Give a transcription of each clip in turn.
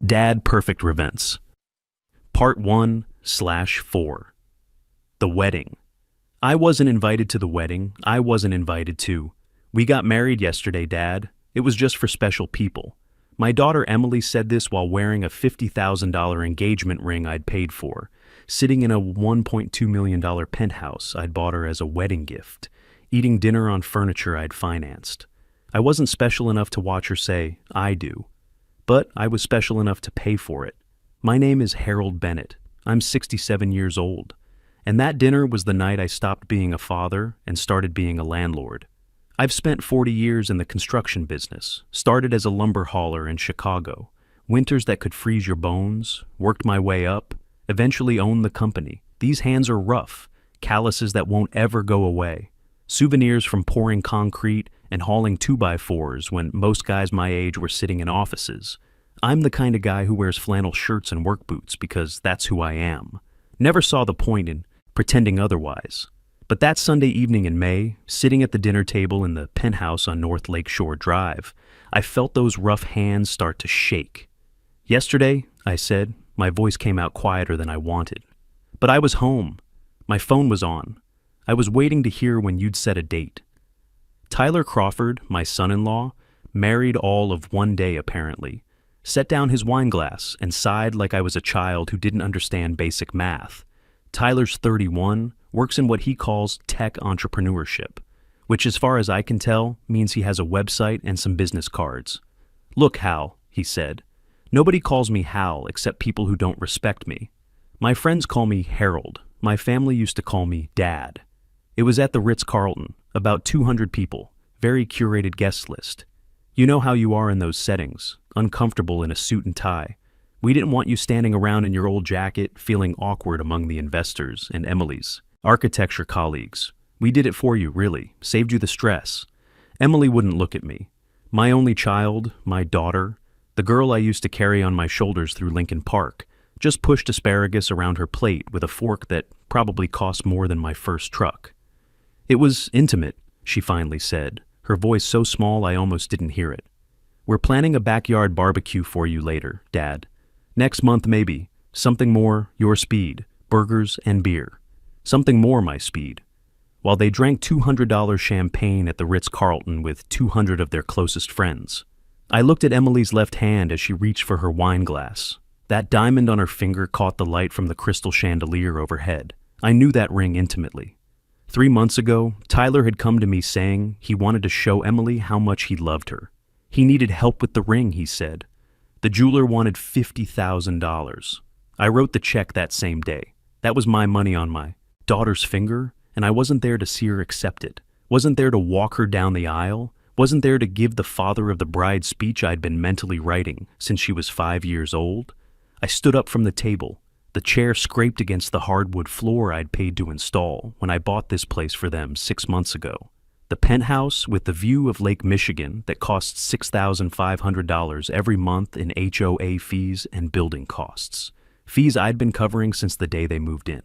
Dad Perfect Revenge. Part 1/4. The wedding. I wasn't invited to the wedding. I wasn't invited to. We got married yesterday, Dad. It was just for special people. My daughter Emily said this while wearing a $50,000 engagement ring I'd paid for, sitting in a $1.2 million penthouse I'd bought her as a wedding gift, eating dinner on furniture I'd financed. I wasn't special enough to watch her say, "I do." But I was special enough to pay for it. My name is Harold Bennett. I'm 67 years old. And that dinner was the night I stopped being a father and started being a landlord. I've spent 40 years in the construction business, started as a lumber hauler in Chicago, winters that could freeze your bones, worked my way up, eventually owned the company. These hands are rough, calluses that won't ever go away. Souvenirs from pouring concrete and hauling 2x4s when most guys my age were sitting in offices. I'm the kind of guy who wears flannel shirts and work boots because that's who I am. Never saw the point in pretending otherwise. But that Sunday evening in May, sitting at the dinner table in the penthouse on North Lakeshore Drive, I felt those rough hands start to shake. "Yesterday," I said, my voice came out quieter than I wanted. "But I was home. My phone was on. I was waiting to hear when you'd set a date." Tyler Crawford, my son-in-law, married all of one day apparently, set down his wine glass and sighed like I was a child who didn't understand basic math. Tyler's 31, works in what he calls tech entrepreneurship, which as far as I can tell means he has a website and some business cards. "Look, Hal," he said, "nobody calls me Hal except people who don't respect me. My friends call me Harold. My family used to call me Dad." It was at the Ritz-Carlton, about 200 people, very curated guest list. You know how you are in those settings, uncomfortable in a suit and tie. We didn't want you standing around in your old jacket, feeling awkward among the investors and Emily's architecture colleagues. We did it for you, really, saved you the stress. Emily wouldn't look at me. My only child, my daughter, the girl I used to carry on my shoulders through Lincoln Park, just pushed asparagus around her plate with a fork that probably cost more than my first truck. "It was intimate," she finally said, her voice so small I almost didn't hear it. "We're planning a backyard barbecue for you later, Dad. Next month maybe. Something more your speed, burgers and beer. Something more my speed." While they drank $200 champagne at the Ritz-Carlton with 200 of their closest friends. I looked at Emily's left hand as she reached for her wine glass. That diamond on her finger caught the light from the crystal chandelier overhead. I knew that ring intimately. 3 months ago, Tyler had come to me saying he wanted to show Emily how much he loved her. He needed help with the ring, he said. The jeweler wanted $50,000. I wrote the check that same day. That was my money on my daughter's finger, and I wasn't there to see her accept it. Wasn't there to walk her down the aisle. Wasn't there to give the father of the bride speech I'd been mentally writing since she was 5 years old. I stood up from the table. The chair scraped against the hardwood floor I'd paid to install when I bought this place for them 6 months ago. The penthouse with the view of Lake Michigan that costs $6,500 every month in HOA fees and building costs. Fees I'd been covering since the day they moved in.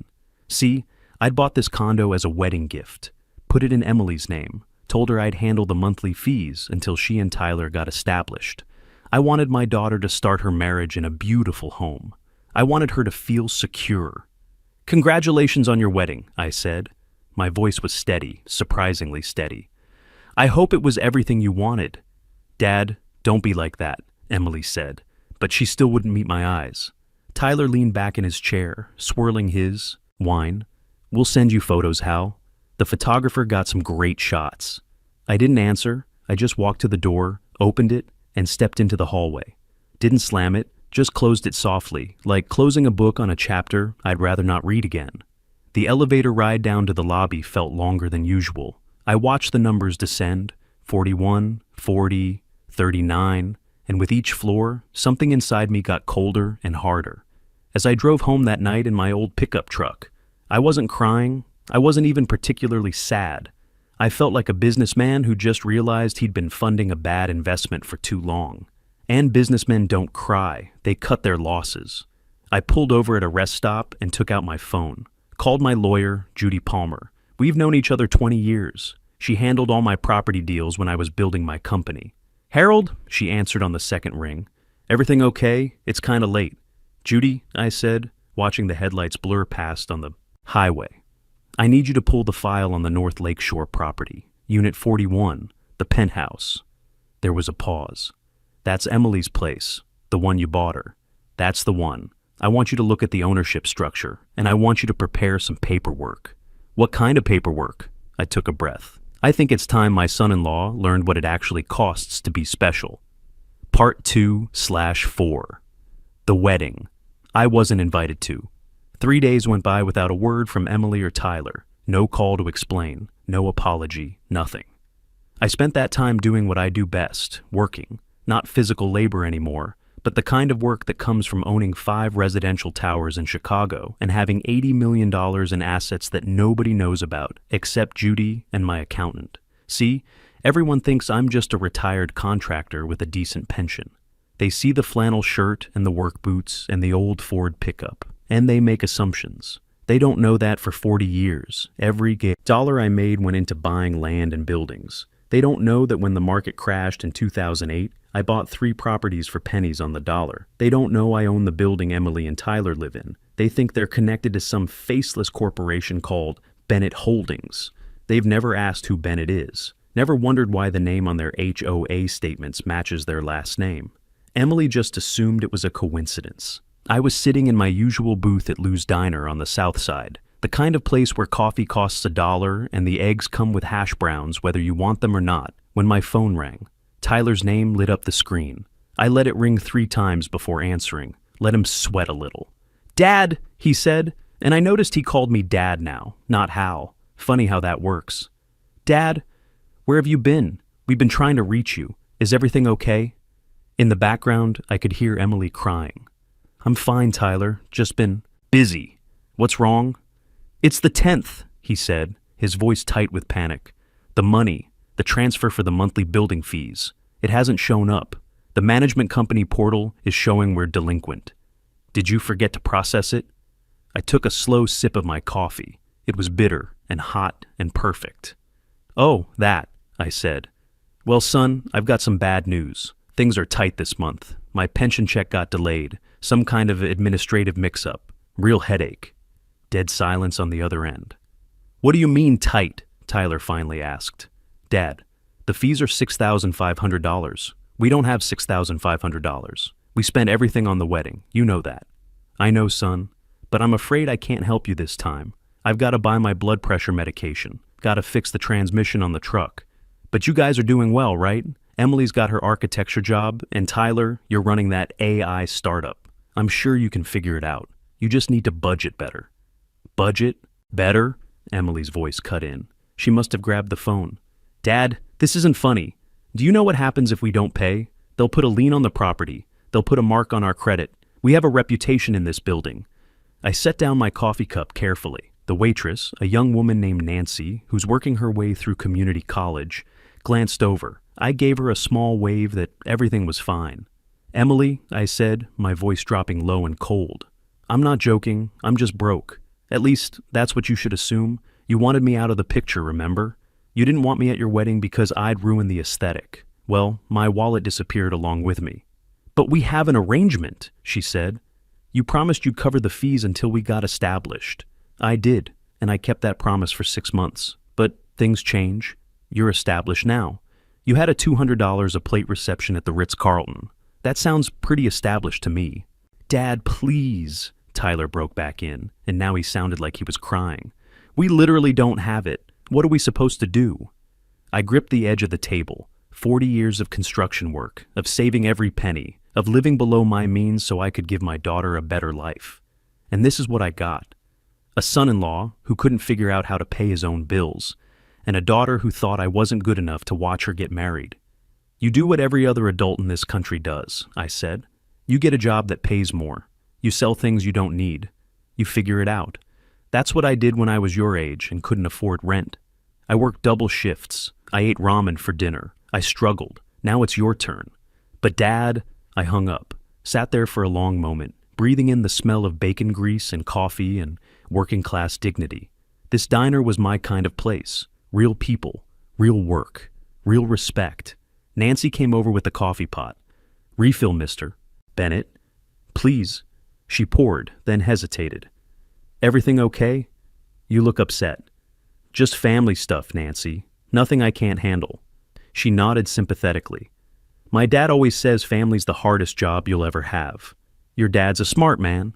See, I'd bought this condo as a wedding gift, put it in Emily's name, told her I'd handle the monthly fees until she and Tyler got established. I wanted my daughter to start her marriage in a beautiful home. I wanted her to feel secure. "Congratulations on your wedding," I said. My voice was steady, surprisingly steady. "I hope it was everything you wanted." "Dad, don't be like that," Emily said, but she still wouldn't meet my eyes. Tyler leaned back in his chair, swirling his wine. "We'll send you photos, Hal." The photographer got some great shots. I didn't answer. I just walked to the door, opened it, and stepped into the hallway. Didn't slam it, just closed it softly, like closing a book on a chapter I'd rather not read again. The elevator ride down to the lobby felt longer than usual. I watched the numbers descend, 41, 40, 39, and with each floor, something inside me got colder and harder. As I drove home that night in my old pickup truck, I wasn't crying. I wasn't even particularly sad. I felt like a businessman who just realized he'd been funding a bad investment for too long. And businessmen don't cry, they cut their losses. I pulled over at a rest stop and took out my phone. Called my lawyer, Judy Palmer. We've known each other 20 years. She handled all my property deals when I was building my company. "Harold," she answered on the second ring. Everything okay? It's kinda late. Judy, I said, watching the headlights blur past on the highway. I need you to pull the file on the North Lakeshore property, Unit 41, the penthouse. There was a pause. That's Emily's place, the one you bought her. That's the one. I want you to look at the ownership structure, and I want you to prepare some paperwork. What kind of paperwork? I took a breath. I think it's time my son-in-law learned what it actually costs to be special. Part 2/4. The wedding. I wasn't invited to. 3 days went by without a word from Emily or Tyler. No call to explain, no apology, nothing. I spent that time doing what I do best, working. Not physical labor anymore, but the kind of work that comes from owning 5 residential towers in Chicago and having $80 million in assets that nobody knows about, except Judy and my accountant. See, everyone thinks I'm just a retired contractor with a decent pension. They see the flannel shirt and the work boots and the old Ford pickup, and they make assumptions. They don't know that for 40 years, every dollar I made went into buying land and buildings. They don't know that when the market crashed in 2008, I bought 3 properties for pennies on the dollar. They don't know I own the building Emily and Tyler live in. They think they're connected to some faceless corporation called Bennett Holdings. They've never asked who Bennett is, never wondered why the name on their HOA statements matches their last name. Emily just assumed it was a coincidence. I was sitting in my usual booth at Lou's Diner on the south side, the kind of place where coffee costs $1 and the eggs come with hash browns whether you want them or not, when my phone rang. Tyler's name lit up the screen. I let it ring 3 times before answering, let him sweat a little. "Dad," he said, and I noticed he called me Dad now, not Hal. Funny how that works. "Dad, where have you been? We've been trying to reach you. Is everything okay?" In the background, I could hear Emily crying. "I'm fine, Tyler. Just been busy. What's wrong?" "It's the 10th, he said, his voice tight with panic. "The money. The transfer for the monthly building fees. It hasn't shown up. The management company portal is showing we're delinquent. Did you forget to process it?" I took a slow sip of my coffee. It was bitter and hot and perfect. "Oh, that," I said. "Well, son, I've got some bad news. Things are tight this month. My pension check got delayed. Some kind of administrative mix-up. Real headache." Dead silence on the other end. "What do you mean tight?" Tyler finally asked. "Dad, the fees are $6,500. We don't have $6,500. We spent everything on the wedding. You know that." "I know, son, but I'm afraid I can't help you this time. I've got to buy my blood pressure medication. Got to fix the transmission on the truck. But you guys are doing well, right? Emily's got her architecture job, and Tyler, you're running that AI startup. I'm sure you can figure it out. You just need to budget better." "Budget? Better?" Emily's voice cut in. She must have grabbed the phone. "Dad, this isn't funny. Do you know what happens if we don't pay? They'll put a lien on the property. They'll put a mark on our credit. We have a reputation in this building." I set down my coffee cup carefully. The waitress, a young woman named Nancy, who's working her way through community college, glanced over. I gave her a small wave that everything was fine. "Emily," I said, my voice dropping low and cold. "I'm not joking. I'm just broke. At least, that's what you should assume. You wanted me out of the picture, remember? You didn't want me at your wedding because I'd ruin the aesthetic. Well, my wallet disappeared along with me." "But we have an arrangement," she said. "You promised you'd cover the fees until we got established." "I did, and I kept that promise for 6 months. But things change. You're established now. You had a $200 a plate reception at the Ritz-Carlton. That sounds pretty established to me." "Dad, please," Tyler broke back in, and now he sounded like he was crying. "We literally don't have it. What are we supposed to do?" I gripped the edge of the table. 40 years of construction work, of saving every penny, of living below my means so I could give my daughter a better life. And this is what I got. A son-in-law who couldn't figure out how to pay his own bills, and a daughter who thought I wasn't good enough to watch her get married. "You do what every other adult in this country does," I said. "You get a job that pays more. You sell things you don't need. You figure it out. That's what I did when I was your age and couldn't afford rent. I worked double shifts. I ate ramen for dinner. I struggled. Now it's your turn." "But Dad," I hung up, sat there for a long moment, breathing in the smell of bacon grease and coffee and working-class dignity. This diner was my kind of place. Real people, real work, real respect. Nancy came over with the coffee pot. "Refill, mister." Bennett, please. She poured, then hesitated. Everything okay? You look upset. Just family stuff, Nancy. Nothing I can't handle. She nodded sympathetically. My dad always says family's the hardest job you'll ever have. Your dad's a smart man.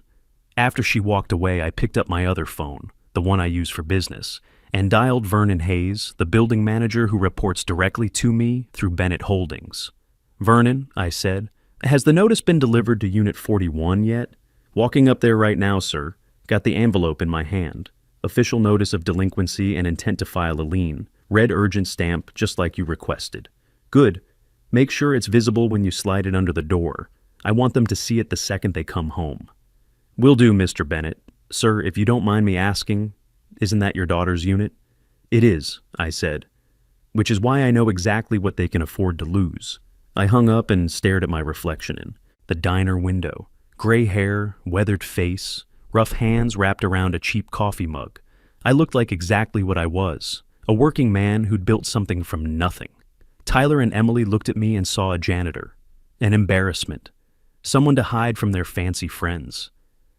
After she walked away, I picked up my other phone, the one I use for business, and dialed Vernon Hayes, the building manager who reports directly to me through Bennett Holdings. Vernon, I said, has the notice been delivered to Unit 41 yet? Walking up there right now, sir. Got the envelope in my hand. Official notice of delinquency and intent to file a lien. Red urgent stamp, just like you requested. Good. Make sure it's visible when you slide it under the door. I want them to see it the second they come home. Will do, Mr. Bennett. Sir, if you don't mind me asking, isn't that your daughter's unit? It is, I said, which is why I know exactly what they can afford to lose. I hung up and stared at my reflection in the diner window. Gray hair, weathered face, rough hands wrapped around a cheap coffee mug. I looked like exactly what I was, a working man who'd built something from nothing. Tyler and Emily looked at me and saw a janitor, an embarrassment, someone to hide from their fancy friends.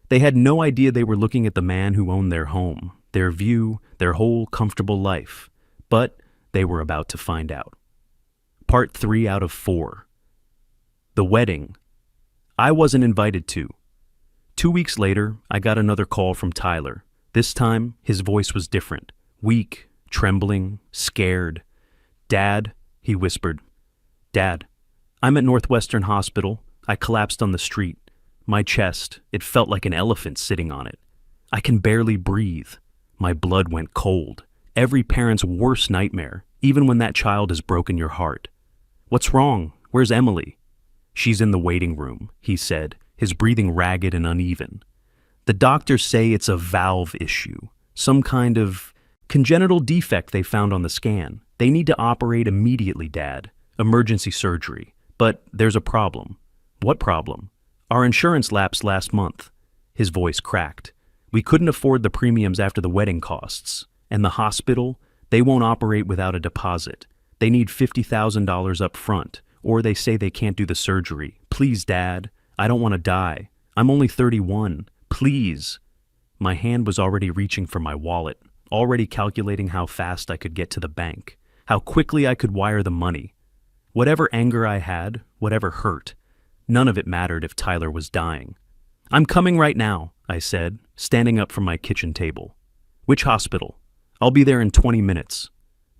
They had no idea they were looking at the man who owned their home, their view, their whole comfortable life. But they were about to find out. Part 3 out of 4. The wedding. I wasn't invited to. 2 weeks later, I got another call from Tyler. This time, his voice was different. Weak, trembling, scared. Dad, he whispered. Dad, I'm at Northwestern Hospital. I collapsed on the street. My chest, it felt like an elephant sitting on it. I can barely breathe. My blood went cold. Every parent's worst nightmare, even when that child has broken your heart. What's wrong? Where's Emily? She's in the waiting room, he said, his breathing ragged and uneven. The doctors say it's a valve issue, some kind of congenital defect they found on the scan. They need to operate immediately, Dad. Emergency surgery. But there's a problem. What problem? Our insurance lapsed last month. His voice cracked. We couldn't afford the premiums after the wedding costs. And the hospital, they won't operate without a deposit. They need $50,000 up front, or they say they can't do the surgery. Please, Dad. I don't want to die. I'm only 31. Please. My hand was already reaching for my wallet, already calculating how fast I could get to the bank, how quickly I could wire the money. Whatever anger I had, whatever hurt, none of it mattered if Tyler was dying. I'm coming right now, I said, standing up from my kitchen table. Which hospital? I'll be there in 20 minutes.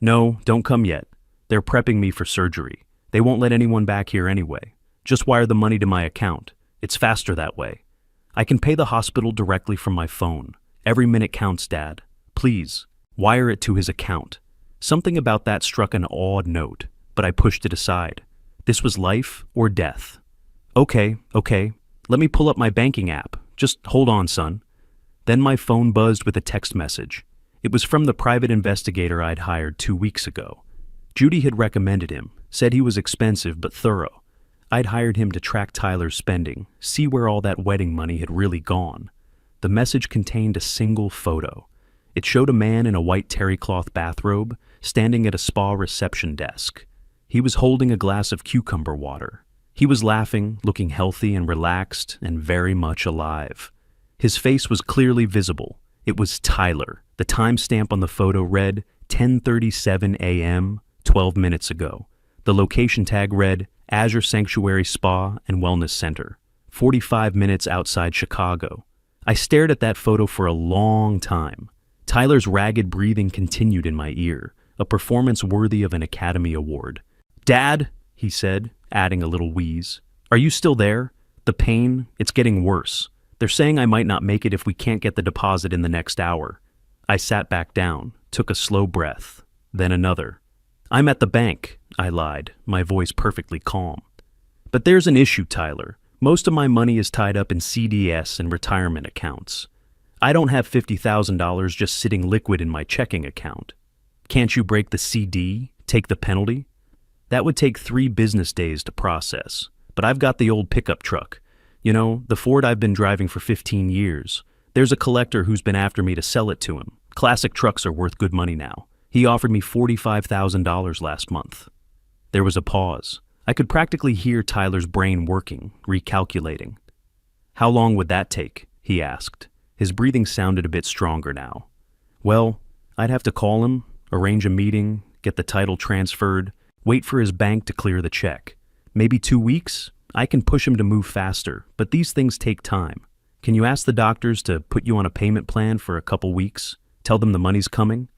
No, don't come yet. They're prepping me for surgery. They won't let anyone back here anyway. Just wire the money to my account. It's faster that way. I can pay the hospital directly from my phone. Every minute counts, Dad. Please, wire it to his account. Something about that struck an odd note, but I pushed it aside. This was life or death. Okay. Let me pull up my banking app. Just hold on, son. Then my phone buzzed with a text message. It was from the private investigator I'd hired 2 weeks ago. Judy had recommended him, said he was expensive but thorough. I'd hired him to track Tyler's spending, see where all that wedding money had really gone. The message contained a single photo. It showed a man in a white terry cloth bathrobe, standing at a spa reception desk. He was holding a glass of cucumber water. He was laughing, looking healthy and relaxed, and very much alive. His face was clearly visible. It was Tyler. The timestamp on the photo read 10:37 a.m., 12 minutes ago. The location tag read Azure Sanctuary Spa and Wellness Center, 45 minutes outside Chicago. I stared at that photo for a long time. Tyler's ragged breathing continued in my ear, a performance worthy of an Academy Award. Dad, he said, adding a little wheeze. Are you still there? The pain, it's getting worse. They're saying I might not make it if we can't get the deposit in the next hour. I sat back down, took a slow breath, then another. I'm at the bank, I lied, my voice perfectly calm. But there's an issue, Tyler. Most of my money is tied up in CDS and retirement accounts. I don't have $50,000 just sitting liquid in my checking account. Can't you break the CD, take the penalty? That would take 3 business days to process, but I've got the old pickup truck. You know, the Ford I've been driving for 15 years. There's a collector who's been after me to sell it to him. Classic trucks are worth good money now. He offered me $45,000 last month. There was a pause. I could practically hear Tyler's brain working, recalculating. "How long would that take?" he asked. His breathing sounded a bit stronger now. "Well, I'd have to call him, arrange a meeting, get the title transferred, wait for his bank to clear the check. Maybe 2 weeks? I can push him to move faster, but these things take time. Can you ask the doctors to put you on a payment plan for a couple weeks? Tell them the money's coming?"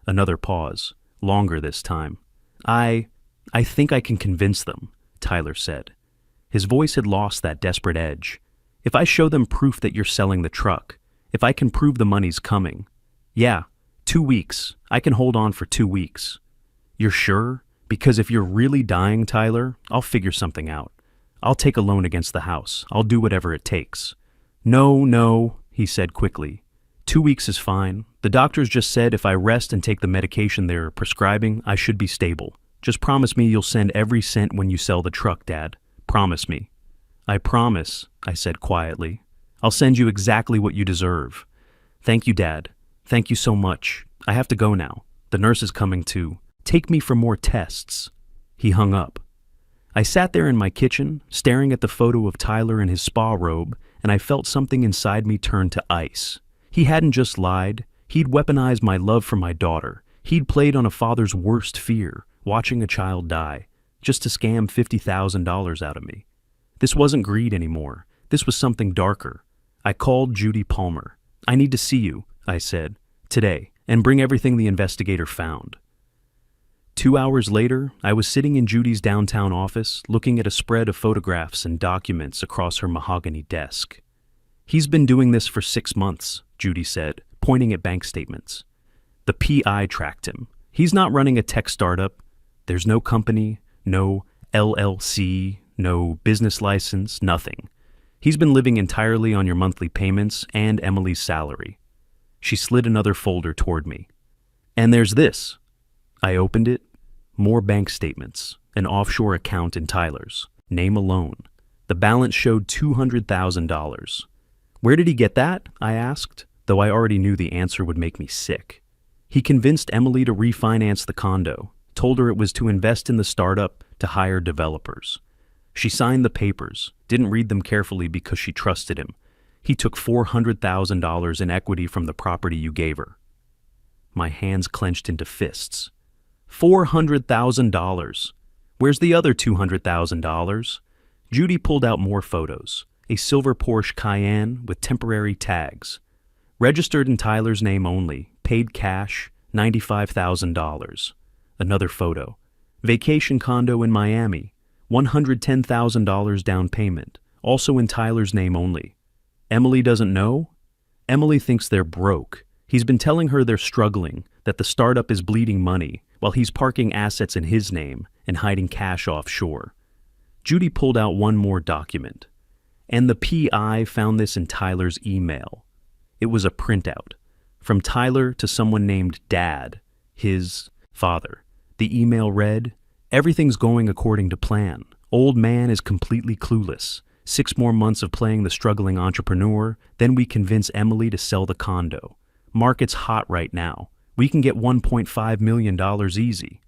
Another pause, longer this time. I think I can convince them," Tyler said. His voice had lost that desperate edge. "If I show them proof that you're selling the truck, if I can prove the money's coming. Yeah, 2 weeks. I can hold on for 2 weeks." "You're sure? Because if you're really dying, Tyler, I'll figure something out. I'll take a loan against the house. I'll do whatever it takes." No, he said quickly. 2 weeks is fine. The doctors just said if I rest and take the medication they're prescribing, I should be stable. Just promise me you'll send every cent when you sell the truck, Dad. Promise me." "I promise," I said quietly. "I'll send you exactly what you deserve." "Thank you, Dad. Thank you so much. I have to go now. The nurse is coming to take me for more tests." He hung up. I sat there in my kitchen, staring at the photo of Tyler in his spa robe, and I felt something inside me turn to ice. He hadn't just lied. He'd weaponized my love for my daughter. He'd played on a father's worst fear, watching a child die, just to scam $50,000 out of me. This wasn't greed anymore. This was something darker. I called Judy Palmer. "I need to see you," I said, "today, and bring everything the investigator found." 2 hours later, I was sitting in Judy's downtown office, looking at a spread of photographs and documents across her mahogany desk. "He's been doing this for 6 months, Judy said, pointing at bank statements. "The PI tracked him. He's not running a tech startup. There's no company, no LLC, no business license, nothing. He's been living entirely on your monthly payments and Emily's salary." She slid another folder toward me. "And there's this." I opened it. More bank statements, an offshore account in Tyler's, name alone. The balance showed $200,000. "Where did he get that?" I asked, though I already knew the answer would make me sick. "He convinced Emily to refinance the condo, told her it was to invest in the startup to hire developers. She signed the papers, didn't read them carefully because she trusted him. He took $400,000 in equity from the property you gave her." My hands clenched into fists. $400,000. Where's the other $200,000? Judy pulled out more photos. A silver Porsche Cayenne with temporary tags. Registered in Tyler's name only. Paid cash, $95,000. Another photo. Vacation condo in Miami. $110,000 down payment. Also in Tyler's name only. Emily doesn't know? Emily thinks they're broke. He's been telling her they're struggling, that the startup is bleeding money, while he's parking assets in his name and hiding cash offshore. Judy pulled out one more document. And the PI found this in Tyler's email. It was a printout. From Tyler to someone named Dad, his father. The email read, "Everything's going according to plan. Old man is completely clueless. 6 more months of playing the struggling entrepreneur, then we convince Emily to sell the condo. Market's hot right now. We can get $1.5 million easy.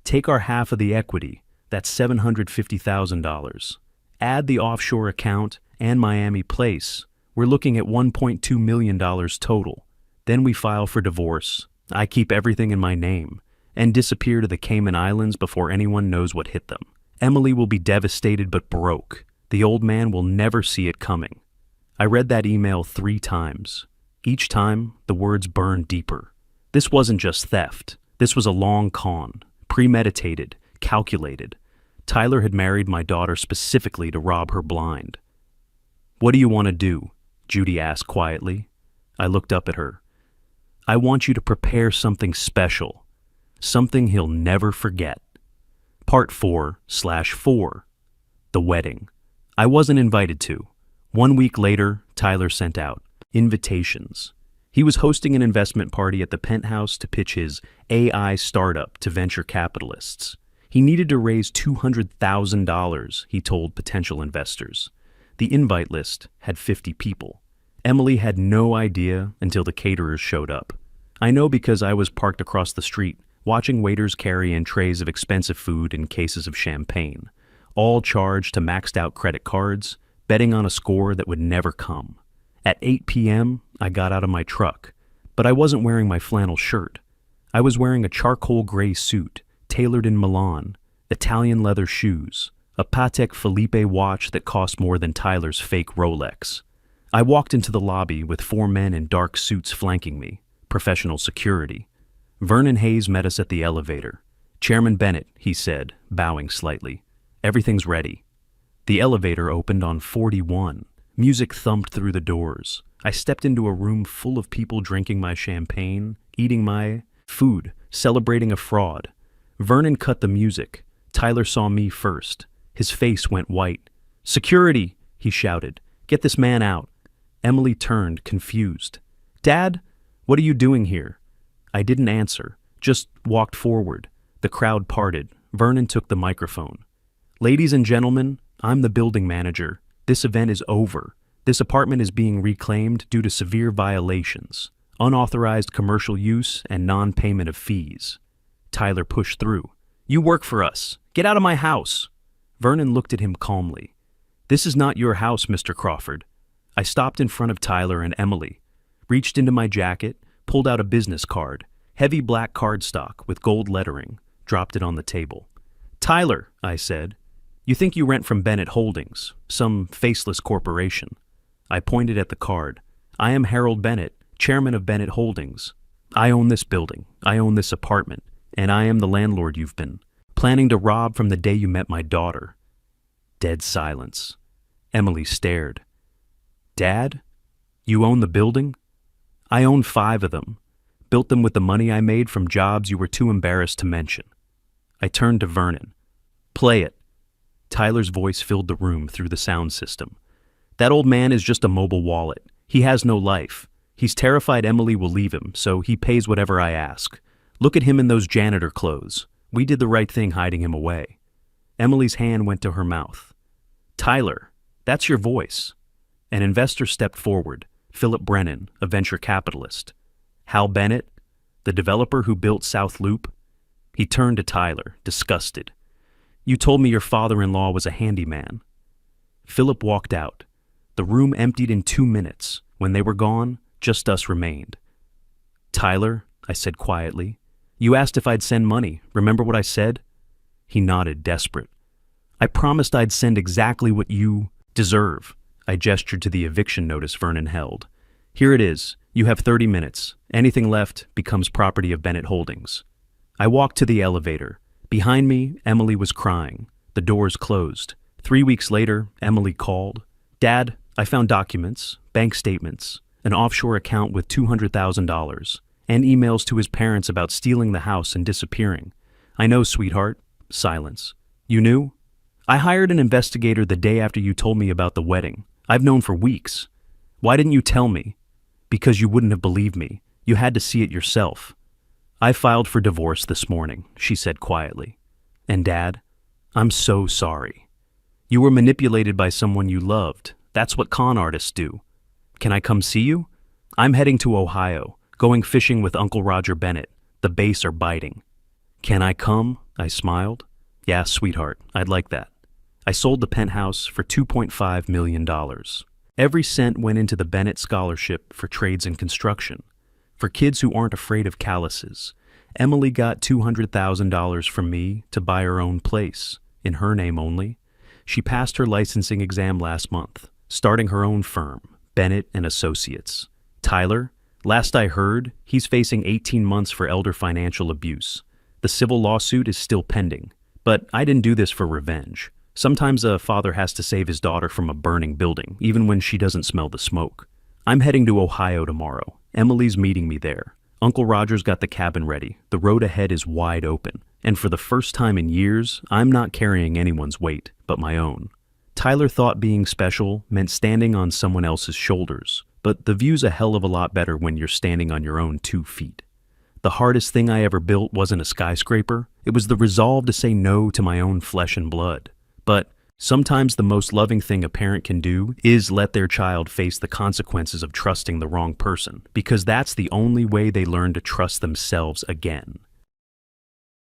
Take our half of the equity, that's $750,000. Add the offshore account and Miami place. We're looking at $1.2 million total. Then we file for divorce. I keep everything in my name and disappear to the Cayman Islands before anyone knows what hit them. Emily will be devastated but broke. The old man will never see it coming." I read that email 3 times. Each time, the words burned deeper. This wasn't just theft. This was a long con, premeditated, calculated. Tyler had married my daughter specifically to rob her blind. "What do you want to do?" Judy asked quietly. I looked up at her. "I want you to prepare something special. Something he'll never forget." Part 4/4. The wedding. I wasn't invited to. 1 week later, Tyler sent out invitations. He was hosting an investment party at the penthouse to pitch his AI startup to venture capitalists. He needed to raise $200,000, he told potential investors. The invite list had 50 people. Emily had no idea until the caterers showed up. I know because I was parked across the street, watching waiters carry in trays of expensive food and cases of champagne. all charged to maxed out credit cards, betting on a score that would never come. At 8 p.m., I got out of my truck, but I wasn't wearing my flannel shirt. I was wearing a charcoal gray suit, tailored in Milan, Italian leather shoes, a Patek Philippe watch that cost more than Tyler's fake Rolex. I walked into the lobby with 4 men in dark suits flanking me, professional security. Vernon Hayes met us at the elevator. "Chairman Bennett," he said, bowing slightly. "Everything's ready." The elevator opened on 41. Music thumped through the doors. I stepped into a room full of people drinking my champagne, eating my food, celebrating a fraud. Vernon cut the music. Tyler saw me first. His face went white. "Security!" he shouted. "Get this man out." Emily turned, confused. "Dad, what are you doing here?" I didn't answer, just walked forward. The crowd parted. Vernon took the microphone. "Ladies and gentlemen, I'm the building manager. This event is over. This apartment is being reclaimed due to severe violations, unauthorized commercial use, and non-payment of fees." Tyler pushed through. "You work for us. Get out of my house." Vernon looked at him calmly. "This is not your house, Mr. Crawford." I stopped in front of Tyler and Emily, reached into my jacket, pulled out a business card, heavy black cardstock with gold lettering, dropped it on the table. "Tyler," I said, "you think you rent from Bennett Holdings, some faceless corporation." I pointed at the card. "I am Harold Bennett, chairman of Bennett Holdings. I own this building, I own this apartment, and I am the landlord you've been planning to rob from the day you met my daughter." Dead silence. Emily stared. "Dad, you own the building?" "I own 5 of them. Built them with the money I made from jobs you were too embarrassed to mention." I turned to Vernon. "Play it." Tyler's voice filled the room through the sound system. "That old man is just a mobile wallet. He has no life. He's terrified Emily will leave him, so he pays whatever I ask. Look at him in those janitor clothes. We did the right thing hiding him away." Emily's hand went to her mouth. "Tyler, that's your voice." An investor stepped forward, Philip Brennan, a venture capitalist. "Hal Bennett, the developer who built South Loop." He turned to Tyler, disgusted. "You told me your father-in-law was a handyman." Philip walked out. The room emptied in 2 minutes. When they were gone, just us remained. "Tyler," I said quietly, "you asked if I'd send money. Remember what I said?" He nodded, desperate. "I promised I'd send exactly what you deserve." I gestured to the eviction notice Vernon held. "Here it is. You have 30 minutes. Anything left becomes property of Bennett Holdings." I walked to the elevator. Behind me, Emily was crying. The doors closed. 3 weeks later, Emily called. "Dad, I found documents, bank statements, an offshore account with $200,000, and emails to his parents about stealing the house and disappearing." "I know, sweetheart." Silence. "You knew?" "I hired an investigator the day after you told me about the wedding. I've known for weeks." "Why didn't you tell me?" "Because you wouldn't have believed me. You had to see it yourself." "I filed for divorce this morning," she said quietly. "And Dad, I'm so sorry. You were manipulated by someone you loved. That's what con artists do. Can I come see you? I'm heading to Ohio, going fishing with Uncle Roger Bennett. The bass are biting." "Can I come?" I smiled. "Yeah, sweetheart, I'd like that." I sold the penthouse for $2.5 million. Every cent went into the Bennett Scholarship for trades and construction. For kids who aren't afraid of calluses, Emily got $200,000 from me to buy her own place, in her name only. She passed her licensing exam last month, starting her own firm, Bennett and Associates. Tyler, last I heard, he's facing 18 months for elder financial abuse. The civil lawsuit is still pending, but I didn't do this for revenge. Sometimes a father has to save his daughter from a burning building, even when she doesn't smell the smoke. I'm heading to Ohio tomorrow. Emily's meeting me there. Uncle Roger's got the cabin ready. The road ahead is wide open. And for the first time in years, I'm not carrying anyone's weight, but my own. Tyler thought being special meant standing on someone else's shoulders, but the view's a hell of a lot better when you're standing on your own 2 feet. The hardest thing I ever built wasn't a skyscraper. It was the resolve to say no to my own flesh and blood. But sometimes the most loving thing a parent can do is let their child face the consequences of trusting the wrong person, because that's the only way they learn to trust themselves again.